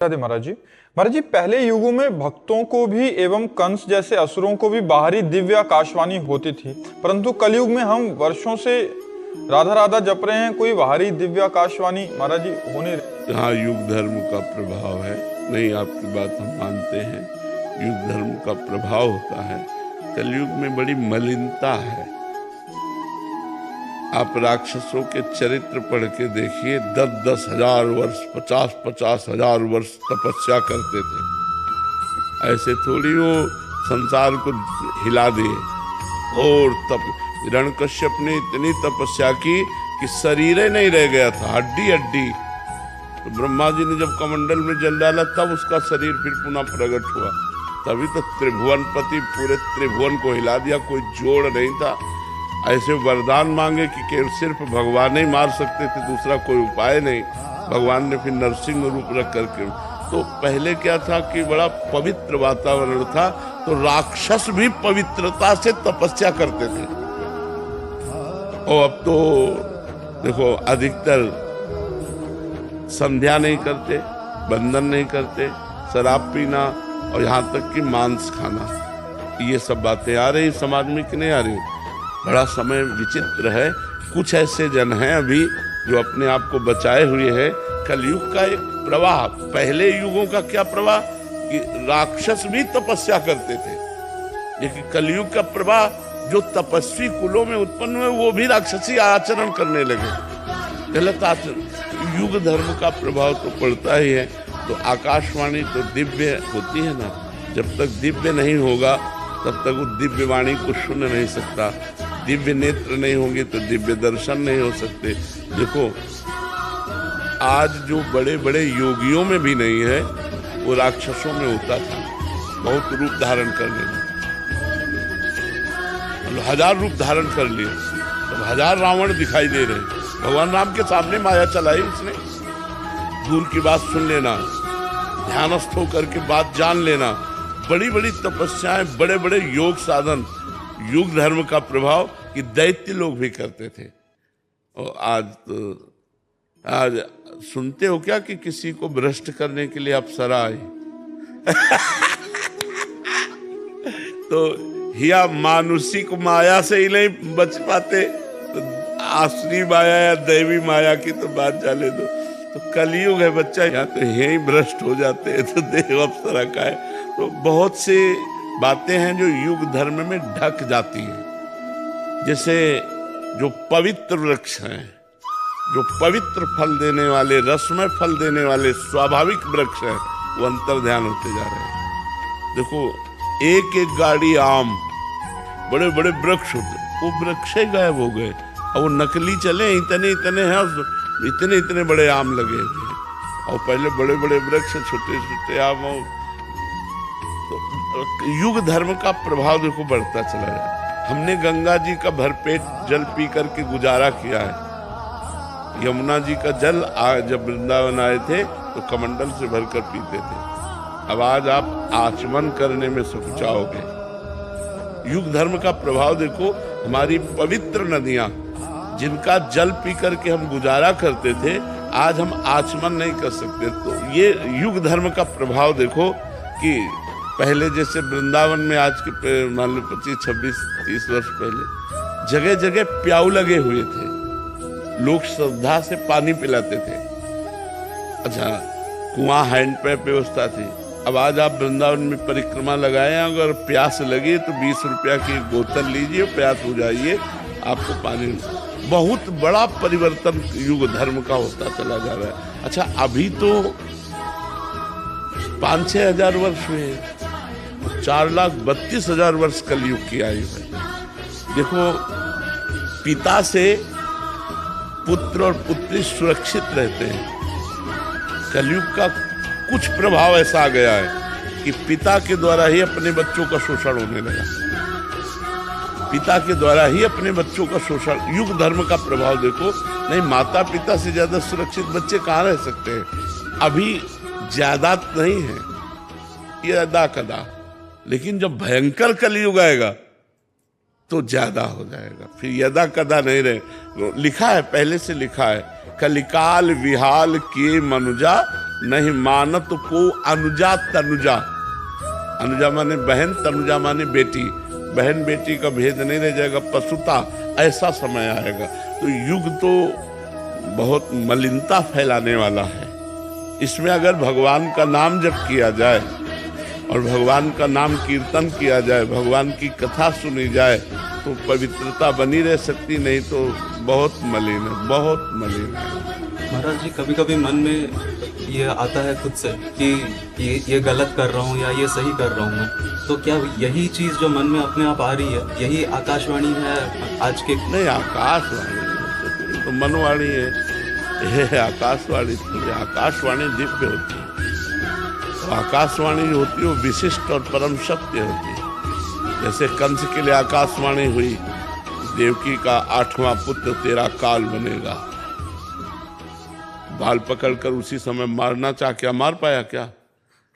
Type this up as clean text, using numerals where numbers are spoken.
राधे महाराज जी। महाराज जी, पहले युगों में भक्तों को भी एवं कंस जैसे असुरों को भी बाहरी दिव्य आकाशवाणी होती थी, परंतु कलयुग में हम वर्षों से राधा राधा जप रहे हैं, कोई बाहरी दिव्य आकाशवाणी महाराज जी हो नहीं रही। हाँ, युग धर्म का प्रभाव है। नहीं, आपकी बात हम मानते हैं, युग धर्म का प्रभाव होता है। कलयुग में बड़ी मलिनता है। आप राक्षसों के चरित्र पढ़ के देखिए, 10-10 हजार वर्ष, 50-50 हजार वर्ष तपस्या करते थे। ऐसे थोड़ी वो संसार को हिला दिए। और तप हिरण्यकश्यप ने इतनी तपस्या की कि शरीर ही नहीं रह गया था, हड्डी हड्डी। तो ब्रह्मा जी ने जब कमंडल में जल डाला तब उसका शरीर फिर पुनः प्रकट हुआ। तभी तो त्रिभुवनपति पूरे त्रिभुवन को हिला दिया, कोई जोड़ नहीं था। ऐसे वरदान मांगे कि सिर्फ भगवान ही मार सकते थे, दूसरा कोई उपाय नहीं। भगवान ने फिर नरसिंह रूप रख करके। तो पहले क्या था कि बड़ा पवित्र वातावरण था, तो राक्षस भी पवित्रता से तपस्या करते थे। और अब तो देखो, अधिकतर संध्या नहीं करते, बंधन नहीं करते, शराब पीना और यहाँ तक कि मांस खाना, ये सब बातें आ रही समाज में कि नहीं आ रही। बड़ा समय विचित्र है। कुछ ऐसे जन हैं अभी जो अपने आप को बचाए हुए हैं। कलयुग का एक प्रवाह, पहले युगों का क्या प्रवाह कि राक्षस भी तपस्या करते थे, लेकिन कलयुग का प्रवाह जो तपस्वी कुलों में उत्पन्न हुए वो भी राक्षसी आचरण करने लगे, गलत आचरण। युग धर्म का प्रभाव तो पड़ता ही है। तो आकाशवाणी तो दिव्य होती है ना, जब तक दिव्य नहीं होगा तब तक वो दिव्य वाणी को सुन नहीं सकता। दिव्य नेत्र नहीं होंगे तो दिव्य दर्शन नहीं हो सकते। देखो, आज जो बड़े बड़े योगियों में भी नहीं है, वो राक्षसों में होता था, बहुत रूप धारण करने में। 1000 रूप धारण कर लिए, तब 1000 रावण दिखाई दे रहे। भगवान राम के सामने माया चलाई उसने। दूर की बात सुन लेना, ध्यानस्थ होकर के बात जान लेना, बड़ी बड़ी तपस्याएं, बड़े बड़े योग साधन, युग धर्म का प्रभाव कि दैत्य लोग भी करते थे। और आज सुनते हो क्या कि किसी को भ्रष्ट करने के लिए अप्सरा आई। तो हिया मानुषिक माया से ही नहीं बच पाते, तो आसुरी माया या दैवी माया की तो बात जाने दो। तो कलयुग है बच्चा, यहाँ तो यही भ्रष्ट हो जाते हैं, तो देव अप्सरा का है। तो बहुत सी बातें हैं जो युग धर्म में ढक जाती हैं। जैसे जो पवित्र वृक्ष हैं, जो पवित्र फल देने वाले, रसमय फल देने वाले स्वाभाविक वृक्ष हैं, वो अंतर्ध्यान होते जा रहे हैं। देखो, एक एक गाड़ी आम, बड़े बड़े वृक्ष होते, वो वृक्ष ही गायब हो गए। और वो नकली चले, इतने इतने हैं, इतने इतने बड़े आम लगे हुए। और पहले बड़े बड़े वृक्ष, छोटे छोटे आम। तो युग धर्म का प्रभाव देखो बढ़ता चला जाए। हमने गंगा जी का भरपेट जल पी करके गुजारा किया है। यमुना जी का जल जब वृंदावन आए थे तो कमंडल से भरकर पीते थे। अब आज आप आचमन करने में सकुचाओगे। युग धर्म का प्रभाव देखो, हमारी पवित्र नदियां जिनका जल पी करके हम गुजारा करते थे, आज हम आचमन नहीं कर सकते। तो ये युग धर्म का प्रभाव देखो कि पहले जैसे वृंदावन में आज के मान लो 25, 26, 30 वर्ष पहले जगह जगह प्याऊ लगे हुए थे, लोग श्रद्धा से पानी पिलाते थे। अच्छा, कुआं हैंडपैप व्यवस्था थी। अब आज आप वृंदावन में परिक्रमा लगाए, अगर प्यास लगे तो 20 रुपया की बोतल लीजिए, प्यास हो जाइए, आपको पानी। बहुत बड़ा परिवर्तन युग धर्म का होता चला जा रहा है। अच्छा, अभी तो 5-6 हजार वर्ष हुए, 4,32,000 वर्ष कलयुग की आयु है। देखो, पिता से पुत्र और पुत्री सुरक्षित रहते हैं। कलयुग का कुछ प्रभाव ऐसा आ गया है कि पिता के द्वारा ही अपने बच्चों का शोषण होने लगा। पिता के द्वारा ही अपने बच्चों का शोषण। युग धर्म का प्रभाव देखो। नहीं, माता पिता से ज्यादा सुरक्षित बच्चे कहाँ रह सकते हैं। अभी ज्यादा नहीं है, ये अदा कदा, लेकिन जब भयंकर कलयुग आएगा तो ज्यादा हो जाएगा, फिर यदा कदा नहीं रहे। लिखा है, पहले से लिखा है, कलिकाल विहाल किए मनुजा, नहीं मानत को अनुजा तनुजा। अनुजा माने बहन, तनुजा माने बेटी। बहन बेटी का भेद नहीं रह जाएगा, पशुता, ऐसा समय आएगा। तो युग तो बहुत मलिनता फैलाने वाला है। इसमें अगर भगवान का नाम जप किया जाए और भगवान का नाम कीर्तन किया जाए, भगवान की कथा सुनी जाए, तो पवित्रता बनी रह सकती, नहीं तो बहुत मलिन है, बहुत मलिन है। महाराज जी, कभी कभी मन में ये आता है खुद से कि ये गलत कर रहा हूँ या ये सही कर रहा हूँ मैं, तो क्या यही चीज जो मन में अपने आप आ रही है, यही आकाशवाणी है आज के? नहीं, आकाशवाणी तो मनवाणी है, ये आकाशवाणी थोड़ी। आकाशवाणी दिव्य होती है, तो आकाशवाणी जो होती है वो विशिष्ट और परम सत्य होती है। जैसे कंस के लिए आकाशवाणी हुई, देवकी का 8वां पुत्र तेरा काल बनेगा। बाल पकड़कर उसी समय मारना चाह, क्या मार पाया क्या?